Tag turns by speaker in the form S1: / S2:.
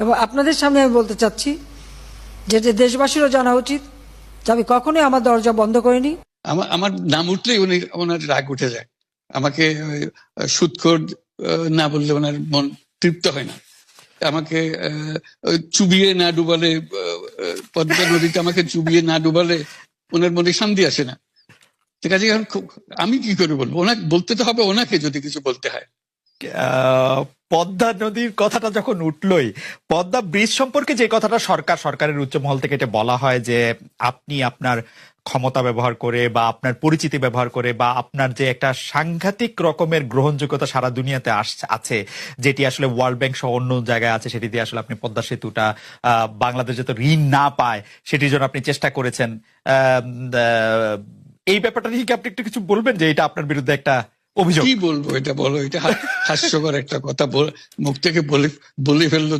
S1: এবং আপনাদের সামনে আমি বলতে চাচ্ছি যেটা দেশবাসীরও জানা উচিত যে আমি কখনোই আমার দরজা বন্ধ করিনি।
S2: আমার নাম উঠলেই ওনার রাগ উঠে যায়। আমাকে সুদখোর না বললে ওনার মন তৃপ্ত হয় না। আমাকে চুবিয়ে না ডুবালে, পদ্মা নদীতে আমাকে চুবিয়ে না ডুবালে ওনার মনে শান্তি আসে না। ঠিক আছে, আমি কি করে বলবো? ওনাকে বলতে তো হবে, ওনাকে যদি কিছু বলতে হয়।
S3: পদ্মা নদীর কথাটা যখন উঠলই, পদ্মা ব্রিজ সম্পর্কে যে কথাটা সরকারের উচ্চ মহল থেকে এটা বলা হয় যে আপনি আপনার ক্ষমতা ব্যবহার করে বা আপনার পরিচিতি ব্যবহার করে বা আপনার যে একটা সাংঘাতিক রকমের গ্রহণযোগ্যতা সারা দুনিয়াতে আছে, যেটি আসলে ওয়ার্ল্ড ব্যাংক সহ অন্য জায়গায় আছে, সেটি দিয়ে আসলে আপনি পদ্মা সেতুটা বাংলাদেশ যাতে ঋণ না পায় সেটির জন্য আপনি চেষ্টা করেছেন। এই ব্যাপারটা নিয়ে কি আপনি একটু কিছু বলবেন, যে এটা আপনার বিরুদ্ধে একটা অভিযোগ?
S2: কি বলবো, এটা বলো, এটা হাস্যকর একটা কথা মুখ থেকে বলে ফেললো।